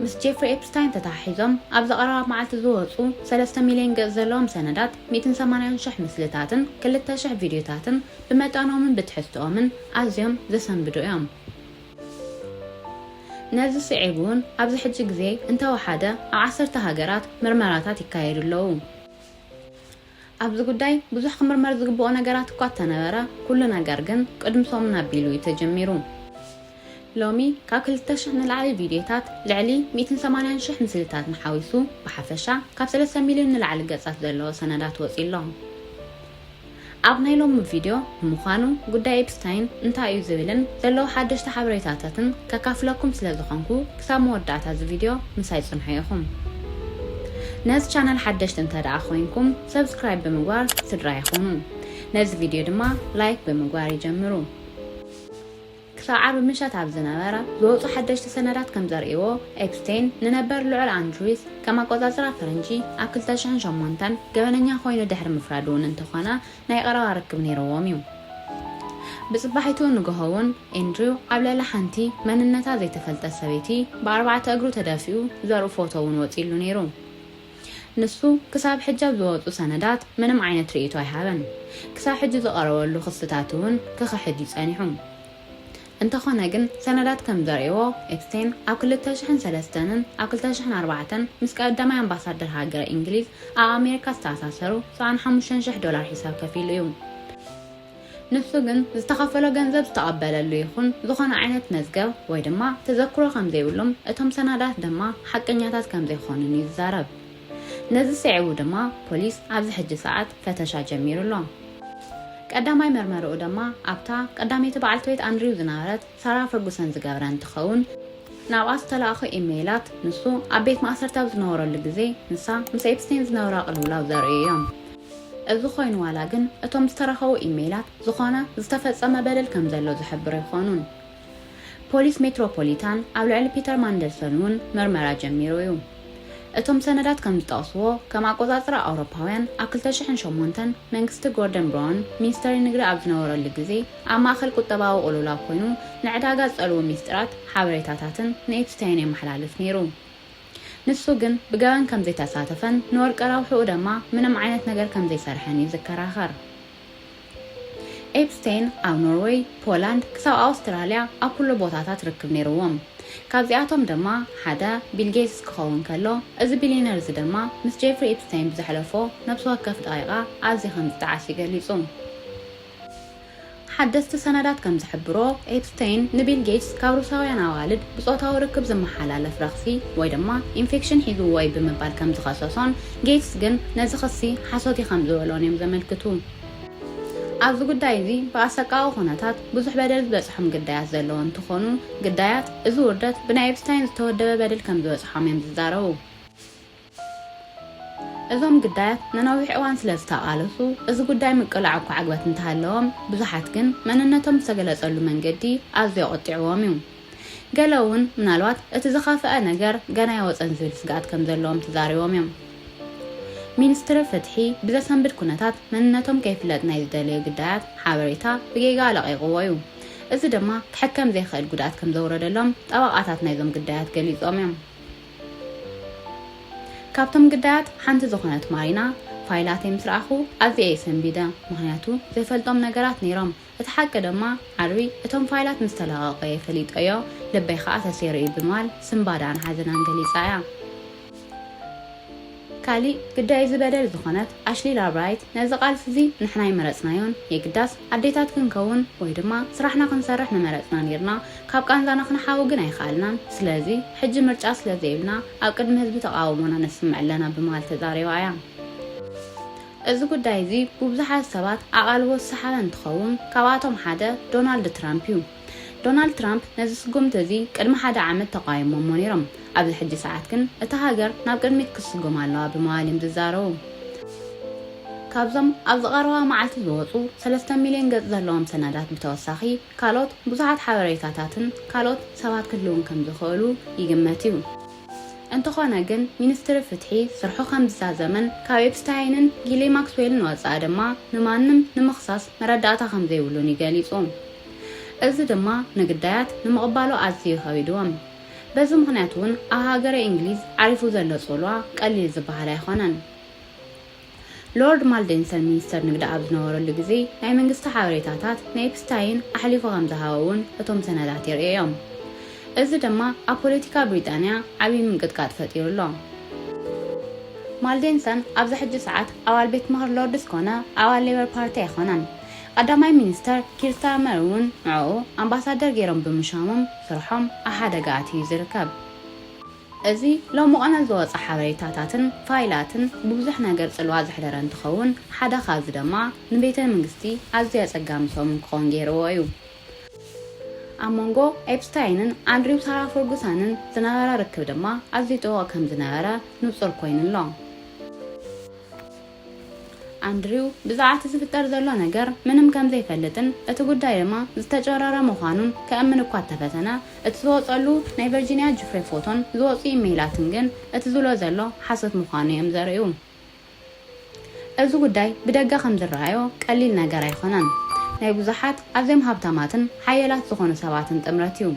ምስ ጄፍሪ ኤፕስታይን ተታሒዞም ኣብ ዘቐረባ መዓልቲ ዝወፁ 3 ሚልዮን ገጽ ዘለዎም ሰነዳት 180,000 ምስልታትን 200 ቪድዮታትን ብመጠኖምን ብትሕዝቶኦምን ኣዝዮም ዘሰንብዱ እዮም። ነዚ ስዒቡን ኣብዚ ሕጂ ግዜ እንተወሓደ ኣብ 10 ሃገራት ምርመራታት ይካየዱ ኣለዉ። ኣብዚ ጉዳይ ብዙሕ ክምርመር ዝግብኦ ነገራት እኳ ተነበረ ኩሉ ነገር ግን ቅድም ሰሙን ኣቢሉ ተጀሚሩ። ሎሚ ካብ 200 ንላዕሊ ቪድዮታት ልዕሊ 180,000 ምስልታት ንሓዊሱ ብሓፈሻ ካብ 3 ሚልዮን ንላዕሊ ገጻት ዘለዎ ሰነዳት ወፂሎም። ኣብ ናይ ሎሚ ቪድዮ ብምዃኑ ጉዳይ ኤፕስታይን እንታይ እዩ ዝብልን ዘለዎ ሓደሽቲ ሓበሬታታትን ከካፍለኩም ስለ ዝኾንኩ ክሳብ መወዳእታ እዚ ቪድዮ ምሳይ ጽንሑ ኢኹም። ነዚ ቻናል ሓደሽቲ እንተደኣ ኮይንኩም ሰብስክራይብ ብምግባር ስድራ ይኹኑ። ነዚ ቪድዮ ድማ ላይክ ብምግባር ይጀምሩ። ክሳብ ዓርቢ ምሸት ኣብ ዝነበረ ዝወፁ ሓደሽቲ ሰነዳት ከም ዘርእይዎ ኤፕስታይን ንነበር ልዑል ኣንድሪውስ ከም ኣቆጻጽራ ፈረንጂ ኣብ 2008 ገበነኛ ኮይኑ ድሕሪ ምፍራድ እውን እንተኾነ ናይ ቀረባ ርክብ ነይርዎም እዩ። ብጽባሒቱ ንግሆውን ኤንድሪው ኣብ ልዕሊ ሓንቲ መንነታ ዘይተፈልጠ ሰበይቲ ብኣርባዕተ እግሩ ተደፊኡ ዘርኢ ፎቶ እውን ወፂሉ ነይሩ። ንሱ ክሳብ ሕጂ ኣብ ዝወፁ ሰነዳት ምንም ዓይነት ርእይቶ ኣይሃበን። ክሳብ ሕጂ ዝቐረበሉ ክስታት እውን ክኽሕድ ይጸኒሑ። እንተኾነ ግን ሰነዳት ከም ዘርእይዎ ኤፕስታይን ኣብ 2003ን ኣብ 2004 ምስ ቀዳማይ ኣምባሳደር ሃገር እንግሊዝ ኣብ ኣሜሪካ ዝተኣሳሰሩ $75,000 ሒሳብ ከፊሉ እዩ። ንሱ ግን ዝተኸፈሎ ገንዘብ ዝተቐበለሉ ይኹን ዝኾነ ዓይነት መዝገብ ወይ ድማ ተዘክሮ ከም ዘይብሎም እቶም ሰነዳት ድማ ሓቀኛታት ከም ዘይኾኑን ይዛረብ። ነዚ ስዒቡ ድማ ፖሊስ ኣብዚ ሕጂ ሰዓት ፈተሻ ጀሚሩሎ። ቀዳማይ መርመሪኡ ድማ ኣብታ ቀዳመይቲ በዓልቲ ቤት ኣንድሪው ዝነበረት ሳራ ፈርጉሰን ዝገበረ እንትኸውን ናብኣ ዝተላእኹ ኢሜይላት ንሱ ኣብ ቤት ማእሰርቲ ኣብ ዝነበረሉ ግዜ ንሳ ምስ ኤፕስታይን ዝነበራ ቅልውላው ዘርእዩ እዮም። እዚ ኮይኑ ዋላ ግን እቶም ዝተረኸቡ ኢሜይላት ዝኾነ ዝተፈጸመ በደል ከም ዘሎ ዝሕብሩ ይኾኑን። ፖሊስ ሜትሮፖሊታን ኣብ ልዕሊ ፒተር ማንደልሰን እውን መርመራ ጀሚሩ እዩ። እቶም ሰነዳት ከም ዝጠቕስዎ ከም ኣቆጻጽራ ኣውሮፓውያን ኣብ 2008 መንግስቲ ጎርደን ብራውን ሚኒስተር ንግዲ ኣብ ዝነበረሉ ግዜ ኣብ ማእኸል ቁጠባዊ ቅልውላው ኮይኑ ንዕዳጋ ዝጸልቡ ሚስጥራት ሓበሬታታትን ንኤፕስታይን የመሓላልፍ ነይሩ። ንሱ ግን ብገበን ከም ዘይተሳተፈን ንወርቂ ረብሕኡ ድማ ምንም ዓይነት ነገር ከም ዘይሰርሐን ይዝከራኸር። ኤፕስታይን ኣብ ኖርዌይ፣ ፖላንድ ክሳብ ኣውስትራልያ ኣብ ኩሉ ቦታታት ርክብ ነይርዎም። ካብዚኣቶም ድማ ሓደ ቢል ጌትስ ክኸውን ከሎ እዚ ቢልዮነር እዚ ድማ ምስ ጄፍሪ ኤፕስታይን ብዝሕለፎ ነብሲ ወከፍ ደቂቓ ኣዝዩ ከም ዝተዓሲ ገሊጹ። ሓደስቲ ሰነዳት ከም ዝሕብሮ ኤፕስታይን ንቢል ጌትስ ካብ ሩሳውያን ኣዋልድ ብጾታዊ ርክብ ዝመሓላለፍ ረኽሲ ወይ ድማ ኢንፌክሽን ሒዝዎ ወይ ብምባል ከም ዝኸሰሶን ጌትስ ግን ነዚ ክሲ ሓሶት ከም ዝበሎን እዮም ዘመልክቱ። ኣብዚ ጉዳይ እዚ ብኣሰቃቂ ኩነታት ብዙሕ በደል ዝበፅሖም ግዳያት ዘለዎ እንትኾኑ ግዳያት እዚ ውርደት ብናይ ኤፕስታይን ዝተወደበ በደል ከም ዝበፅሖም እዮም ዝዛረቡ። እዞም ግዳያት ንነዊሕ እዋን ስለ ዝተቃለሱ እዚ ጉዳይ ምቅላዕ እኳ ዕግበት እንተሃለዎም ብዙሓት ግን መንነቶም ዝተገለጸሉ መንገዲ ኣዝዩ ቆጢዕዎም እዩ። ገለ እውን ምናልባት እቲ ዝኸፍአ ነገር ገና ይወፀን ዝብል ስጋኣት ከም ዘለዎም ተዛሪቦም እዮም። ሚኒስትሪ ፍትሒ ብዘሰንብድ ኩነታት መንነቶም ከይፍለጥ ናይ ዝደለዩ ግዳያት ሓበሬታ ብጌጋ ለቒቕዎ እዩ። እዚ ድማ ክሕከም ዘይኽእል ጉድኣት ከም ዘውረደሎም ጠበቓታት ናይዞም ግዳያት ገሊፆም እዮም። ካብቶም ግዳያት ሓንቲ ዝኾነት ማሪና ፋይላተይ ምስ ረኣኹ ኣዝየ የሰንቢደ፣ ምክንያቱ ዘይፈልጦም ነገራት ነይሮም። እቲ ሓቂ ድማ ዓርቢ እቶም ፋይላት ምስ ተለቐቐ የፈሊጠዮ ልበይ ከዓ ተሰይሩ እዩ ብምባል ስምባዳን ሓዘናን ገሊፃ እያ። ካሊእ ግዳይ ዝበደል ዝኾነት ኣሽሊ ላብራይት ነዚ ቃልሲ እዚ ንሕና ይመረፅናዮን የግዳስ ኣዴታት ክንከውን ወይ ድማ ስራሕና ክንሰርሕ ንመረፅና ነርና ካብ ቃንዛና ክንሓው ግን ኣይከኣልናን፣ ስለዚ ሕጂ ምርጫ ስለ ዘይብልና ኣብ ቅድሚ ህዝቢ ተቃውሞና ነስምዕ ኣለና ብምባል ተዛሪባ እያ። እዚ ጉዳይ እዚ ብብዙሓት ሰባት ኣቓልቦ ዝሰሓበ እንትኸውን ካብኣቶም ሓደ ዶናልድ ትራምፕ እዩ። ዶናልድ ትራምፕ ነዚ ስጉምቲ እዚ ቅድሚ ሓደ ዓመት ተቃይሞሞ ነይሮም። ኣብዚ ሕጂ ሰዓት ግን እታ ሃገር ናብ ቅድሚት ክስጉም ኣለዋ ብምባል እዮም ዝዛረቡ። ካብዞም ኣብ ዝቐረባ መዓልቲ ዝወፁ 3 ሚልዮን ገጽ ዘለዎም ሰነዳት ብተወሳኺ ካልኦት ብዙሓት ሓበሬታታትን ካልኦት ሰባት ክህልውን ከም ዝኽእሉ ይግመት እዩ። እንተኾነ ግን ሚኒስትሪ ፍትሒ ስርሑ ከም ዝዛዘመን ካብ ኤፕስታይንን ጊሊ ማክስዌልን ወፃኢ ድማ ንማንም ንምኽሳስ መረዳእታ ከም ዘይብሉን ይገሊጹ። እዚ ድማ ንግዳያት ንምቕባሉ ኣዝዩ ከቢድዎም። በዚ ምክንያት እውን ኣብ ሃገረ እንግሊዝ ዓሪፉ ዘሎ ጽልዋ ቀሊል ዝበሃል ኣይኾነን። ሎርድ ማልደንሰን ሚኒስተር ንግዲ ኣብ ዝነበረሉ ግዜ ናይ መንግስቲ ሓበሬታታት ናይ ኤፕስታይን ኣሕሊፉ ከም ዝሃበውን እቶም ሰነዳት የርእዮም። እዚ ድማ ኣብ ፖለቲካ ብሪጣንያ ዓብይ ምንቅጥቃጥ ፈጢሩሎ። ማልደንሰን ኣብዚ ሕጂ ሰዓት ኣባል ቤት ምክሪ ሎርድስ ኮነ ኣባል ሌበር ፓርቲ ኣይኮነን። ቀዳማይ ሚኒስተር ኪር ስታርመር እውን ንዕኡ ኣምባሳደር ገይሮም ብምሻሞም ስርሖም ኣብ ሓደጋ ኣትዩ ዝርከብ። እዚ ሎሚ ቆነ ዝወፀ ሓበሬታታትን ፋይላትን ብብዙሕ ነገር ጽልዋ ዝሕደረ እንትኸውን ሓደ ካብዚ ድማ ንቤተ መንግስቲ ኣዝዩ ኣጸጋሚ ሰሙን ክኸውን ገይርዎ እዩ። ኣብ መንጎ ኤፕስታይንን ኣንድሪው ሳራ ፈርጉሰንን ዝነበረ ርክብ ድማ ኣዝዩ ጥቡቕ ከም ዝነበረ ንጹር ኮይኑሎ። ኣንድሪው ብዛዕባ ዝፍጠር ዘሎ ነገር ምንም ከም ዘይፈልጥን እቲ ጉዳይ ድማ ዝተጨረረ ምዃኑን ከእምን እኳ ተፈተነ እቲ ዝወፀሉ ናይ ቨርጂኒያ ጅፍሬ ፎቶን ዝወፁ ኢሜይላትን ግን እቲ ዝብሎ ዘሎ ሓሰት ምዃኑ እዮም ዘርእዩ። እዚ ጉዳይ ብደገ ከም ዝረኣዮ ቀሊል ነገር ኣይኮነን። ናይ ብዙሓት ኣዝዮም ሃብታማትን ሓየላት ዝኾኑ ሰባትን ጥምረት እዩ።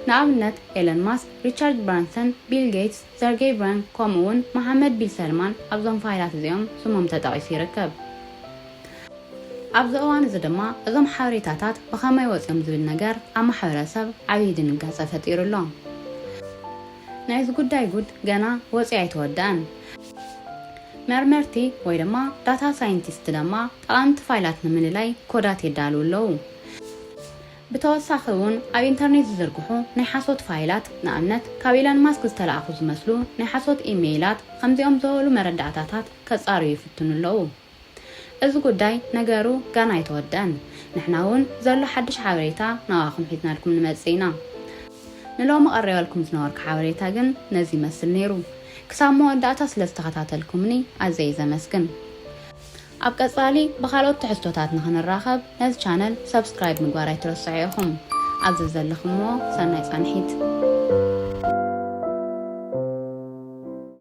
ንኣብነት ኤለን ማስክ፣ ሪቻርድ ብራንሰን፣ ቢል ጌትስ፣ ሰርጌይ ብሪን ከምኡውን መሐመድ ቢን ሰልማን ኣብዞም ፋይላት እዚኦም ስሞም ተጠቒሱ ይርከብ። ኣብዚ እዋን እዚ ድማ እዞም ሓበሬታታት ብኸመይ ወፂኦም ዝብል ነገር ኣብ ማሕበረሰብ ዓብዪ ድንጋጸ ፈጢሩሎ። ናይዚ ጉዳይ ጉድ ገና ወፂ ኣይተወድአን። መርመርቲ ወይ ድማ ዳታ ሳይንቲስት ድማ ጠቐምቲ ፋይላት ንምልላይ ኮዳት የዳልው ኣለዉ። ብተወሳኺ እውን ኣብ ኢንተርኔት ዝዝርግሑ ናይ ሓሶት ፋይላት ንኣብነት ካብ ኢለን ማስክ ዝተለኣኹ ዝመስሉ ናይ ሓሶት ኢሜይላት ከምዚኦም ዝበሉ መረዳእታታት ከጻርዩ ይፍትኑ ኣለዉ። እዚ ጉዳይ ነገሩ ገና ኣይተወድአን። ንሕና እውን ዘሎ ሓድሽ ሓበሬታ ናባኹም ሒዝናልኩም ንመጽእ ኢና። ንሎሚ ቀሪበልኩም ዝነበርኩ ሓበሬታ ግን ነዚ ይመስል ነይሩ። ክሳብ መወዳእታ ስለ ዝተኸታተልኩምኒ ኣዝየ ዘመስግን። ኣብ ቀጻሊ ብኻልኦት ትሕዝቶታት ንኽንራኸብ ነዚ ቻነል ሰብስክራይብ ምግባር ኣይትረስዑ ኢኹም። ኣብዚ ዘለኹምዎ ሰናይ ጸንሒት።